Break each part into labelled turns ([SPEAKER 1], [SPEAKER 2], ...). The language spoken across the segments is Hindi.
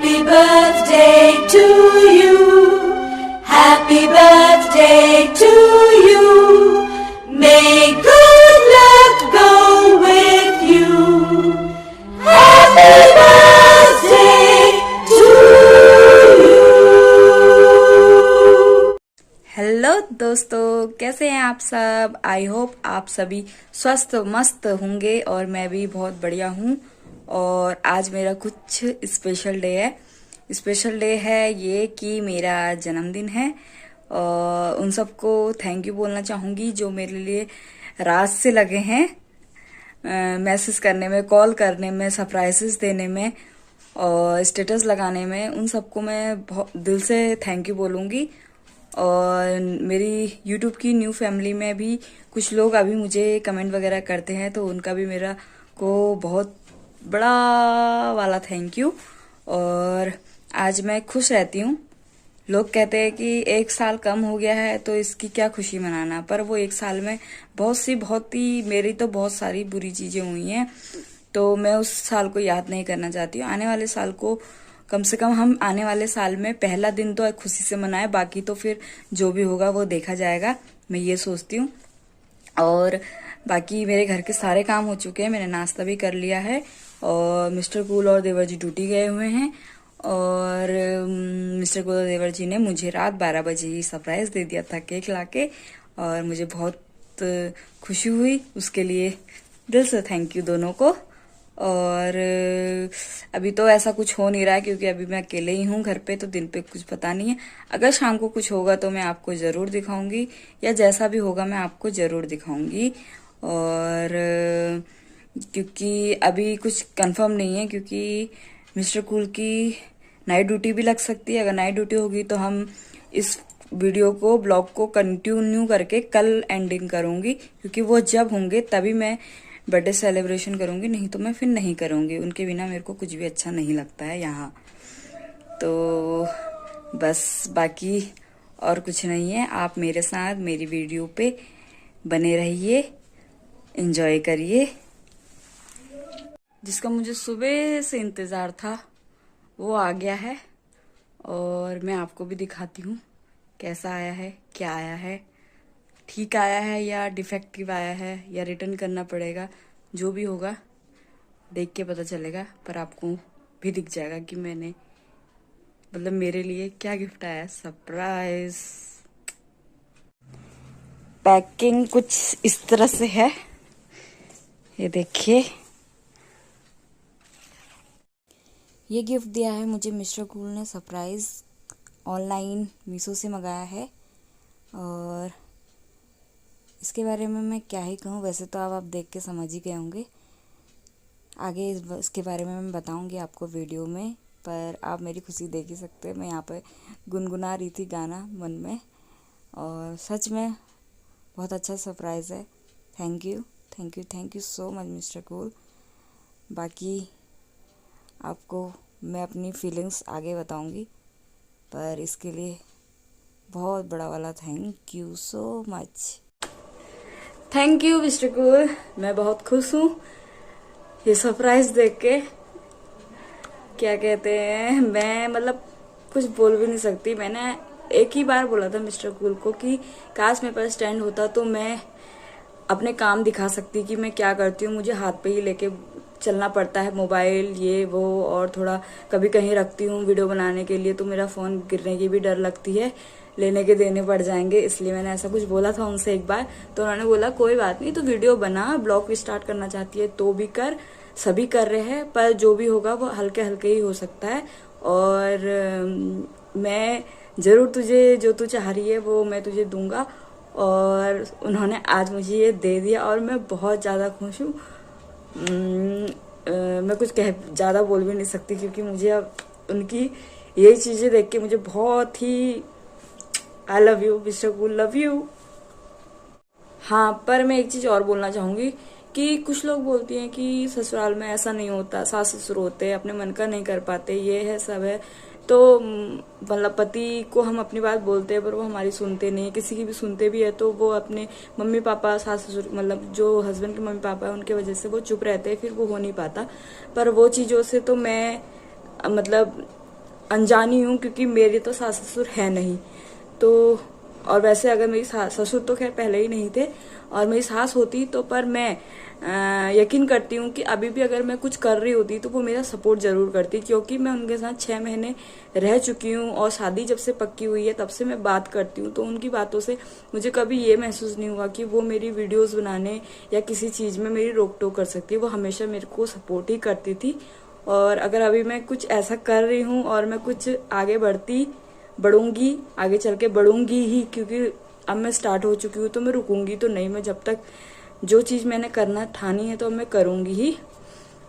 [SPEAKER 1] Happy birthday to you. Happy birthday to you. May good luck go with you. Happy birthday to you.
[SPEAKER 2] Hello दोस्तों, कैसे हैं आप सब। आई होप आप सभी स्वस्थ मस्त होंगे और मैं भी बहुत बढ़िया हूँ। और आज मेरा कुछ स्पेशल डे है। स्पेशल डे है ये कि मेरा जन्मदिन है। और उन सबको थैंक यू बोलना चाहूँगी जो मेरे लिए रात से लगे हैं मैसेज करने में, कॉल करने में, सरप्राइजेस देने में और स्टेटस लगाने में। उन सबको मैं बहुत दिल से थैंक यू बोलूँगी। और मेरी यूट्यूब की न्यू फैमिली में भी कुछ लोग अभी मुझे कमेंट वगैरह करते हैं, तो उनका भी मेरा को बहुत बड़ा वाला थैंक यू। और आज मैं खुश रहती हूँ। लोग कहते हैं कि 1 साल कम हो गया है तो इसकी क्या खुशी मनाना, पर वो 1 साल में बहुत ही मेरी तो बहुत सारी बुरी चीजें हुई हैं, तो मैं उस साल को याद नहीं करना चाहती हूँ। आने वाले साल को कम से कम हम आने वाले साल में पहला दिन तो खुशी से मनाए, बाकी तो फिर जो भी होगा वो देखा जाएगा, मैं ये सोचती हूँ। और बाकी मेरे घर के सारे काम हो चुके हैं, मैंने नाश्ता भी कर लिया है और मिस्टर कूल और देवर जी ड्यूटी गए हुए हैं। और मिस्टर कूल और देवर जी ने मुझे रात 12 बजे ही सरप्राइज दे दिया था केक लाके, और मुझे बहुत खुशी हुई। उसके लिए दिल से थैंक यू दोनों को। और अभी तो ऐसा कुछ हो नहीं रहा है क्योंकि अभी मैं अकेले ही हूँ घर पे, तो दिन पे कुछ पता नहीं है। अगर शाम को कुछ होगा तो मैं आपको जरूर दिखाऊंगी, या जैसा भी होगा मैं आपको जरूर दिखाऊंगी। और क्योंकि अभी कुछ कंफर्म नहीं है, क्योंकि मिस्टर कूल की नाइट ड्यूटी भी लग सकती है। अगर नाइट ड्यूटी होगी तो हम इस वीडियो को, ब्लॉग को कंटिन्यू करके कल एंडिंग करूंगी, क्योंकि वो जब होंगे तभी मैं बर्थडे सेलिब्रेशन करूंगी, नहीं तो मैं फिर नहीं करूंगी। उनके बिना मेरे को कुछ भी अच्छा नहीं लगता है यहाँ। तो बस बाकी और कुछ नहीं है। आप मेरे साथ मेरी वीडियो पे बने रहिए, एंजॉय करिए। जिसका मुझे सुबह से इंतजार था वो आ गया है, और मैं आपको भी दिखाती हूँ कैसा आया है, क्या आया है, ठीक आया है या डिफेक्टिव आया है या रिटर्न करना पड़ेगा। जो भी होगा देख के पता चलेगा, पर आपको भी दिख जाएगा कि मैंने मतलब मेरे लिए क्या गिफ्ट आया। सरप्राइज पैकिंग कुछ इस तरह से है, ये देखिए। ये गिफ्ट दिया है मुझे मिस्टर कूल ने, सरप्राइज ऑनलाइन मीशो से मंगाया है। और इसके बारे में मैं क्या ही कहूँ, वैसे तो आप देख के समझ ही गए होंगे। आगे इसके बारे में मैं बताऊंगी आपको वीडियो में, पर आप मेरी खुशी देख ही सकते हैं। मैं यहाँ पे गुनगुना रही थी गाना मन में, और सच में बहुत अच्छा सरप्राइज़ है। Thank you, thank you, thank you so much mister cool. बाकी आपको मैं अपनी फीलिंग्स आगे बताऊंगी, पर इसके लिए बहुत बड़ा वाला thank you so much. Thank you mister cool, मैं बहुत खुश हूँ ये सरप्राइज देख के। क्या कहते हैं, मैं मतलब कुछ बोल भी नहीं सकती। मैंने एक ही बार बोला था मिस्टर कूल को कि काश मेरे पास स्टैंड होता तो मैं अपने काम दिखा सकती कि मैं क्या करती हूँ। मुझे हाथ पे ही लेके चलना पड़ता है, मोबाइल ये वो, और थोड़ा कभी कहीं रखती हूँ वीडियो बनाने के लिए तो मेरा फोन गिरने की भी डर लगती है, लेने के देने पड़ जाएंगे। इसलिए मैंने ऐसा कुछ बोला था उनसे एक बार, तो उन्होंने बोला कोई बात नहीं, तो वीडियो बना, ब्लॉग भी स्टार्ट करना चाहती है तो भी कर, सभी कर रहे हैं, पर जो भी होगा वो हल्के हल्के ही हो सकता है। और मैं जरूर तुझे जो तू चाह रही है वो मैं तुझे दूंगा। और उन्होंने आज मुझे ये दे दिया और मैं बहुत ज़्यादा खुश हूँ। मैं कुछ ज़्यादा बोल भी नहीं सकती, क्योंकि मुझे अब उनकी यही चीज़ें देख के मुझे बहुत ही I love you mister cool, love you. हाँ, पर मैं एक चीज़ और बोलना चाहूँगी कि कुछ लोग बोलती हैं कि ससुराल में ऐसा नहीं होता, सास ससुर होते हैं, अपने मन का नहीं कर पाते, ये है सब है। तो मतलब पति को हम अपनी बात बोलते हैं पर वो हमारी सुनते नहीं, किसी की भी सुनते भी है तो वो अपने मम्मी पापा, सास ससुर, मतलब जो हस्बैंड के मम्मी पापा है उनके वजह से वो चुप रहते हैं, फिर वो हो नहीं पाता। पर वो चीज़ों से तो मैं मतलब अनजानी हूँ, क्योंकि मेरे तो सास ससुर है नहीं। तो और वैसे अगर मेरी ससुर तो खैर पहले ही नहीं थे, और मेरी सास होती तो, पर मैं यकीन करती हूँ कि अभी भी अगर मैं कुछ कर रही होती तो वो मेरा सपोर्ट जरूर करती, क्योंकि मैं उनके साथ 6 महीने रह चुकी हूँ और शादी जब से पक्की हुई है तब से मैं बात करती हूँ। तो उनकी बातों से मुझे कभी ये महसूस नहीं हुआ कि वो मेरी वीडियोस बनाने या किसी चीज में मेरी रोक टोक कर सकती है। वो हमेशा मेरे को सपोर्ट ही करती थी। और अगर अभी मैं कुछ ऐसा कर रही हूँ और मैं कुछ आगे बढ़ूंगी, आगे चल के बढ़ूंगी ही, क्योंकि अब मैं स्टार्ट हो चुकी हूँ, तो मैं रुकूंगी तो नहीं। मैं जब तक जो चीज मैंने करना ठानी है तो मैं करूंगी ही।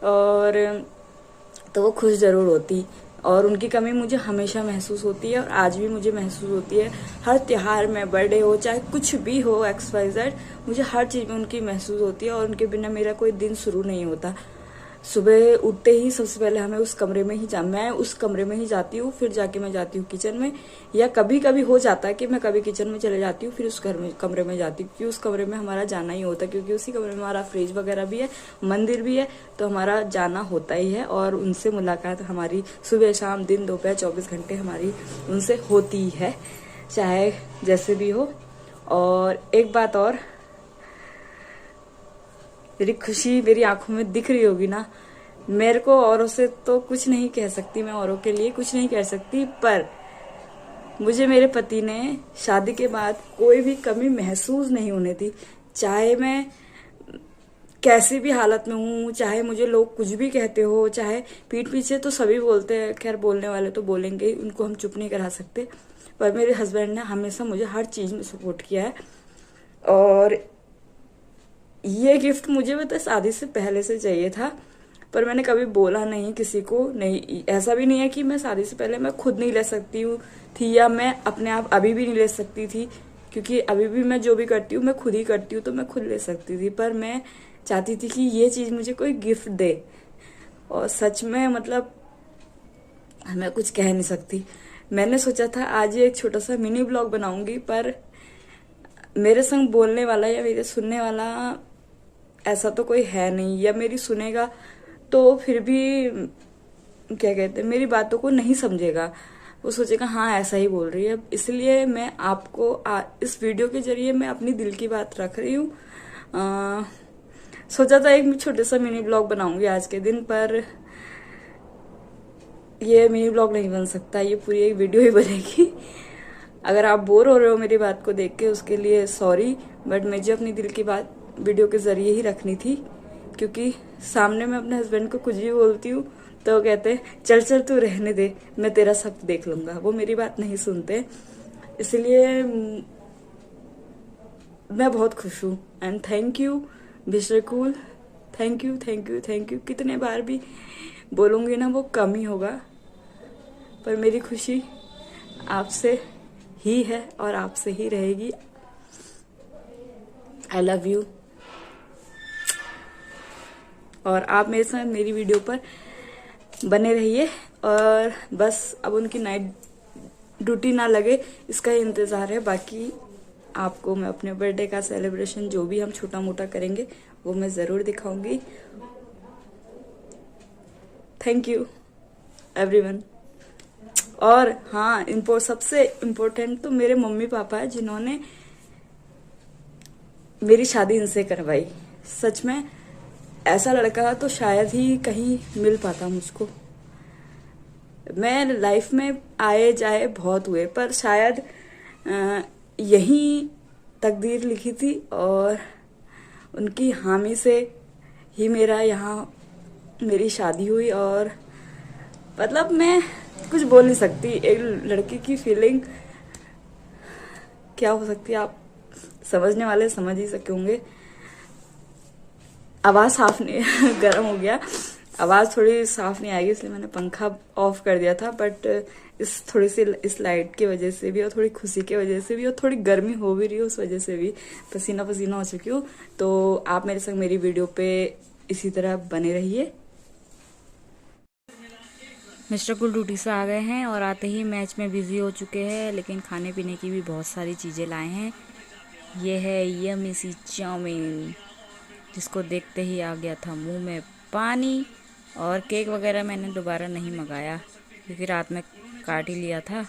[SPEAKER 2] और तो वो खुश जरूर होती, और उनकी कमी मुझे हमेशा महसूस होती है, और आज भी मुझे महसूस होती है। हर त्योहार में, बर्थडे हो चाहे कुछ भी हो, XYZ, मुझे हर चीज में उनकी महसूस होती है। और उनके बिना मेरा कोई दिन शुरू नहीं होता। सुबह उठते ही सबसे पहले मैं उस कमरे में ही जाती हूँ, फिर जाके मैं जाती हूँ किचन में, या कभी कभी हो जाता है कि मैं कभी किचन में चले जाती हूँ, फिर उस कमरे में जाती हूँ, क्योंकि उस कमरे में हमारा जाना ही होता है, क्योंकि उसी कमरे में हमारा फ्रिज वगैरह भी है, मंदिर भी है, तो हमारा जाना होता ही है। और उनसे मुलाकात हमारी सुबह शाम दिन दोपहर 24 घंटे हमारी उनसे होती है, चाहे जैसे भी हो। और एक बात और, मेरी खुशी मेरी आंखों में दिख रही होगी ना। मेरे को औरों से तो कुछ नहीं कह सकती, मैं औरों के लिए कुछ नहीं कह सकती, पर मुझे मेरे पति ने शादी के बाद कोई भी कमी महसूस नहीं होने दी। चाहे मैं कैसी भी हालत में हूँ, चाहे मुझे लोग कुछ भी कहते हो, चाहे पीठ पीछे तो सभी बोलते हैं, खैर बोलने वाले तो बोलेंगे ही, उनको हम चुप नहीं करा सकते, पर मेरे हस्बैंड ने हमेशा मुझे हर चीज में सपोर्ट किया है। और ये गिफ्ट मुझे बता शादी से पहले से चाहिए था, पर मैंने कभी बोला नहीं किसी को। नहीं, ऐसा भी नहीं है कि मैं शादी से पहले मैं खुद नहीं ले सकती हूँ थी, या मैं अपने आप अभी भी नहीं ले सकती थी, क्योंकि अभी भी मैं जो भी करती हूँ मैं खुद ही करती हूँ, तो मैं खुद ले सकती थी। पर मैं चाहती थी कि ये चीज मुझे कोई गिफ्ट दे, और सच में मतलब मैं कुछ कह नहीं सकती। मैंने सोचा था आज ये एक छोटा सा मिनी ब्लॉग बनाऊंगी, पर मेरे संग बोलने वाला या मेरे सुनने वाला ऐसा तो कोई है नहीं, या मेरी सुनेगा तो फिर भी क्या कहते हैं, मेरी बातों को नहीं समझेगा, वो सोचेगा हाँ ऐसा ही बोल रही है। इसलिए मैं आपको इस वीडियो के जरिए मैं अपनी दिल की बात रख रही हूँ। सोचा था एक छोटे सा मिनी ब्लॉग बनाऊंगी आज के दिन, पर ये मिनी ब्लॉग नहीं बन सकता, ये पूरी एक वीडियो ही बनेगी। अगर आप बोर हो रहे हो मेरी बात को देख के, उसके लिए सॉरी, बट मुझे अपनी दिल की बात वीडियो के जरिए ही रखनी थी, क्योंकि सामने मैं अपने हस्बैंड को कुछ भी बोलती हूँ तो वो कहते हैं चल चल तू रहने दे, मैं तेरा सब देख लूंगा। वो मेरी बात नहीं सुनते, इसलिए मैं बहुत खुश हूँ। And thank you mister cool, thank you thank you thank you. कितने बार भी बोलूंगी ना वो कम ही होगा, पर मेरी खुशी आपसे ही है और आपसे ही रहेगी। आई लव यू। और आप मेरे साथ मेरी वीडियो पर बने रहिए, और बस अब उनकी नाइट ड्यूटी ना लगे इसका ही इंतजार है। बाकी आपको मैं अपने बर्थडे का सेलिब्रेशन जो भी हम छोटा मोटा करेंगे वो मैं जरूर दिखाऊंगी। Thank you everyone. और हाँ, सबसे इम्पोर्टेंट तो मेरे मम्मी पापा है, जिन्होंने मेरी शादी इनसे करवाई। सच में ऐसा लड़का तो शायद ही कहीं मिल पाता मुझको। मैं लाइफ में आए जाए बहुत हुए, पर शायद यही तकदीर लिखी थी, और उनकी हामी से ही मेरी शादी हुई। और मतलब मैं कुछ बोल नहीं सकती, एक लड़की की फीलिंग क्या हो सकती है, आप समझने वाले समझ ही सके होंगे। आवाज साफ नहीं गर्म हो गया, आवाज थोड़ी साफ नहीं आएगी, इसलिए मैंने पंखा ऑफ कर दिया था। बट इस लाइट की वजह से भी, और थोड़ी खुशी की वजह से भी, और थोड़ी गर्मी हो भी रही है उस वजह से भी पसीना पसीना हो चुकी हूँ। तो आप मेरे संग मेरी वीडियो पे इसी तरह बने रहिए। मिस्टर कुल ड्यूटी से आ गए हैं, और आते ही मैच में बिजी हो चुके हैं, लेकिन खाने पीने की भी बहुत सारी चीजें लाए हैं। ये है यम्मी सी चाउमीन, जिसको देखते ही आ गया था मुंह में पानी। और केक वगैरह मैंने दोबारा नहीं मंगाया, क्योंकि रात में काट ही लिया था।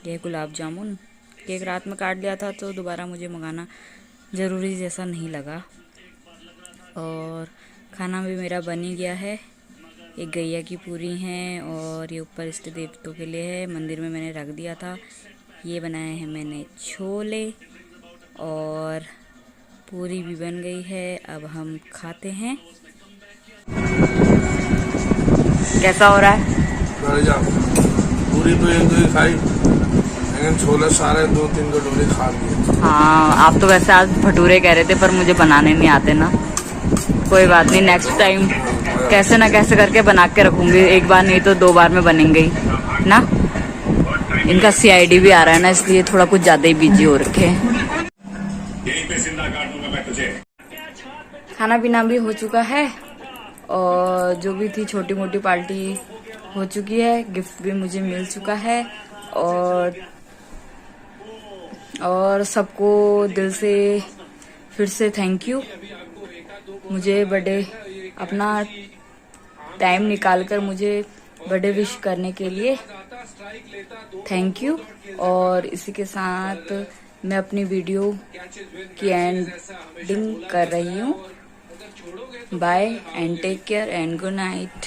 [SPEAKER 2] यह गुलाब जामुन केक रात में काट लिया था, तो दोबारा मुझे मंगाना ज़रूरी जैसा नहीं लगा। और खाना भी मेरा बन ही गया है। एक गैया की पूरी हैं और ये ऊपर इष्ट देवतों के लिए है, मंदिर में मैंने रख दिया था। ये बनाए हैं मैंने छोले और पूरी भी बन गई है। अब हम खाते हैं। कैसा हो रहा है?
[SPEAKER 3] पूरी तो एक दो ही खाई, लेकिन छोले सारे 2-3 कटोरे खा लिए।
[SPEAKER 2] हाँ, आप तो वैसे आज भटूरे कह रहे थे, पर मुझे बनाने नहीं आते ना। कोई बात नहीं, नेक्स्ट टाइम कैसे ना कैसे करके बना के रखूंगी। एक बार नहीं तो 2 बार में बनेंगे ही ना। इनका CID भी आ रहा है ना, इसलिए थोड़ा कुछ ज्यादा ही बिजी हो रखे हैं। खाना पीना भी हो चुका है और जो भी थी छोटी मोटी पार्टी हो चुकी है। गिफ्ट भी मुझे मिल चुका है और सबको दिल से फिर से थैंक यू। मुझे बर्थडे अपना टाइम निकालकर मुझे बर्थडे विश करने के लिए थैंक यू। और इसी के साथ मैं अपनी वीडियो की एंडिंग कर रही हूँ। Bye and take care and good night.